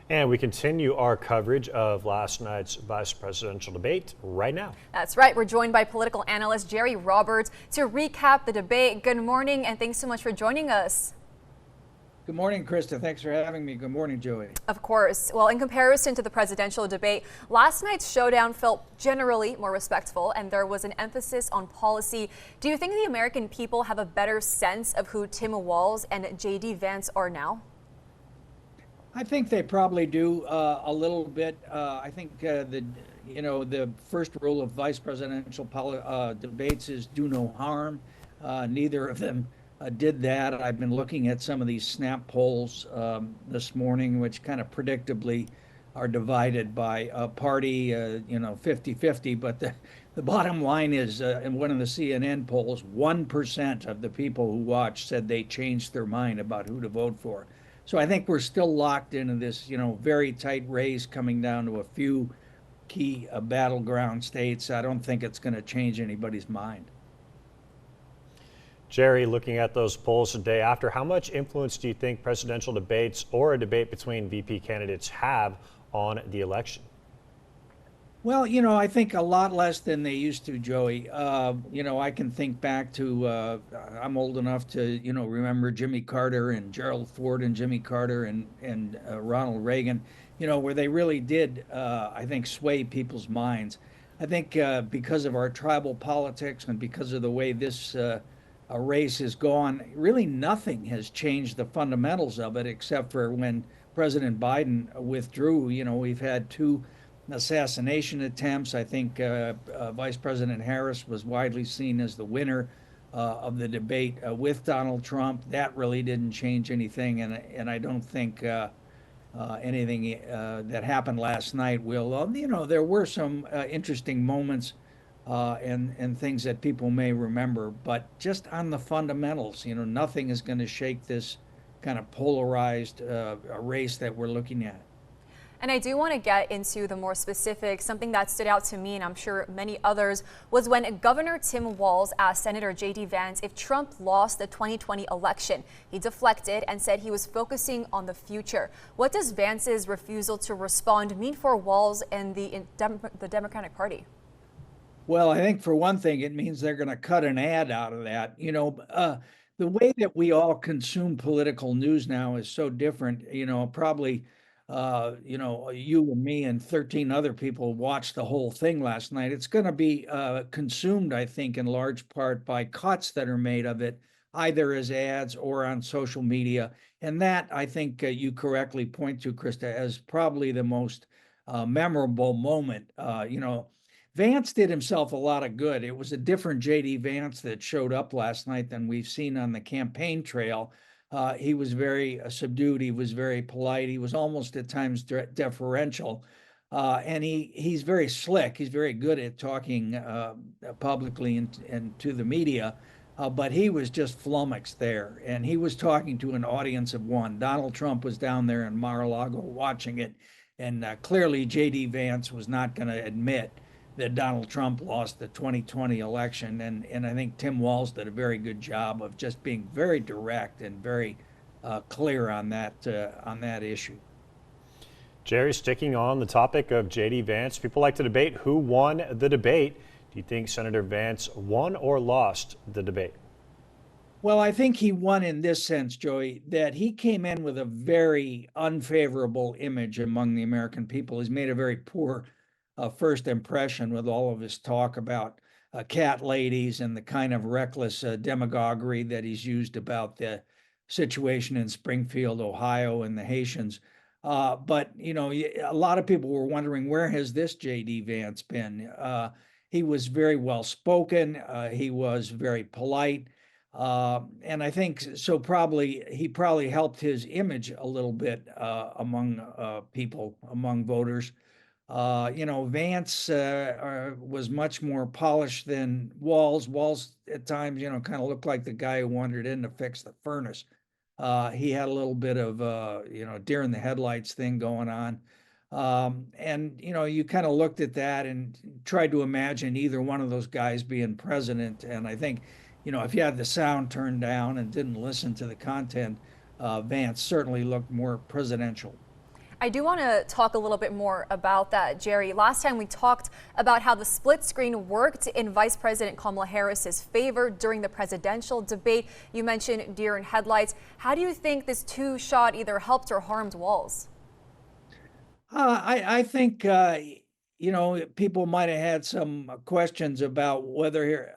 And we continue our coverage of last night's vice presidential debate right now. That's right. We're joined by political analyst Jerry Roberts to recap the debate. Good morning, and thanks so much for joining us. Good morning, Krista. Thanks for having me. Good morning, Joey. Of course. Well, in comparison to the presidential debate, last night's showdown felt generally more respectful, and there was an emphasis on policy. Do you think the American people have a better sense of who Tim Walz and J.D. Vance are now? I think they probably do a little bit. I think the first rule of vice presidential debates is do no harm. Neither of them did that. I've been looking at some of these snap polls this morning, which kind of predictably are divided by a party, 50-50. But the bottom line is, in one of the CNN polls, 1% of the people who watched said they changed their mind about who to vote for. So I think we're still locked into this, very tight race coming down to a few key battleground states. I don't think it's going to change anybody's mind. Jerry, looking at those polls today after, how much influence do you think presidential debates or a debate between VP candidates have on the election? Well, I think a lot less than they used to, Joey. I can think back to, I'm old enough to, remember Jimmy Carter and Gerald Ford and Jimmy Carter and Ronald Reagan, where they really did, I think, sway people's minds. I think because of our tribal politics and because of the way this race has gone, really nothing has changed the fundamentals of it, except for when President Biden withdrew. We've had two assassination attempts. I think Vice President Harris was widely seen as the winner of the debate with Donald Trump. That really didn't change anything, and I don't think anything that happened last night will. There were some interesting moments and things that people may remember, but just on the fundamentals, nothing is going to shake this kind of polarized race that we're looking at. And I do want to get into the more specifics. Something that stood out to me, and I'm sure many others, was when Governor Tim Walz asked Senator J.D. Vance if Trump lost the 2020 election. He deflected and said he was focusing on the future. What does Vance's refusal to respond mean for Walz and the Democratic Party? Well, I think for one thing, it means they're going to cut an ad out of that. The way that we all consume political news now is so different. Probably you and me and 13 other people watched the whole thing last night. It's going to be consumed, I think, in large part by cuts that are made of it, either as ads or on social media. And that, I think, you correctly point to, Krista, as probably the most memorable moment. Vance did himself a lot of good. It was a different J.D. Vance that showed up last night than we've seen on the campaign trail. He was very subdued. He was very polite. He was almost at times deferential. And he's very slick. He's very good at talking publicly and to the media. But he was just flummoxed there. And he was talking to an audience of one. Donald Trump was down there in Mar-a-Lago watching it. And clearly J.D. Vance was not going to admit that Donald Trump lost the 2020 election. And I think Tim Walz did a very good job of just being very direct and very clear on that issue. Jerry, sticking on the topic of J.D. Vance, people like to debate who won the debate. Do you think Senator Vance won or lost the debate? Well, I think he won in this sense, Joey, that he came in with a very unfavorable image among the American people. He's made a very poor first impression with all of his talk about cat ladies and the kind of reckless demagoguery that he's used about the situation in Springfield, Ohio, and the Haitians. But a lot of people were wondering, where has this J.D. Vance been? He was very well spoken. He was very polite. And I think so he probably helped his image a little bit among people, among voters. Vance was much more polished than Walz. Walz at times, kind of looked like the guy who wandered in to fix the furnace. He had a little bit of, deer in the headlights thing going on. And you kind of looked at that and tried to imagine either one of those guys being president. And I think, if you had the sound turned down and didn't listen to the content, Vance certainly looked more presidential. I do want to talk a little bit more about that, Jerry. Last time we talked about how the split screen worked in Vice President Kamala Harris's favor during the presidential debate. You mentioned deer in headlights. How do you think this two-shot either helped or harmed Walz? I think, people might have had some questions about whether,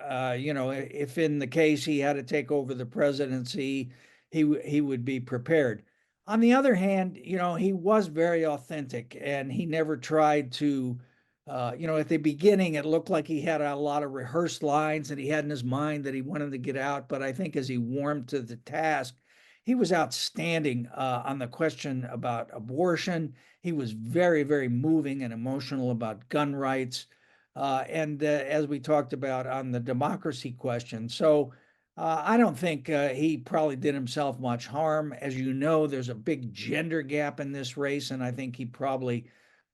if in the case he had to take over the presidency, he would be prepared. On the other hand, he was very authentic and he never tried to, at the beginning, it looked like he had a lot of rehearsed lines that he had in his mind that he wanted to get out. But I think as he warmed to the task, he was outstanding on the question about abortion. He was very, very moving and emotional about gun rights. And as we talked about on the democracy question. So I don't think he probably did himself much harm. As you know, there's a big gender gap in this race, and I think he probably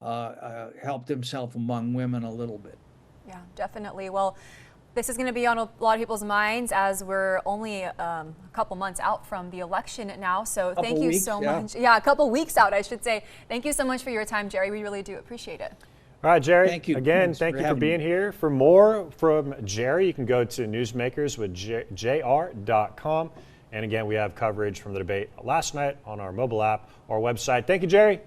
helped himself among women a little bit. Yeah, definitely. Well, this is going to be on a lot of people's minds as we're only a couple months out from the election now. So thank you so much. Yeah, a couple weeks out, I should say. Thank you so much for your time, Jerry. We really do appreciate it. All right, Jerry. Thank you. Again, thank you for being here. For more from Jerry, you can go to newsmakerswithjr.com. And again, we have coverage from the debate last night on our mobile app or website. Thank you, Jerry.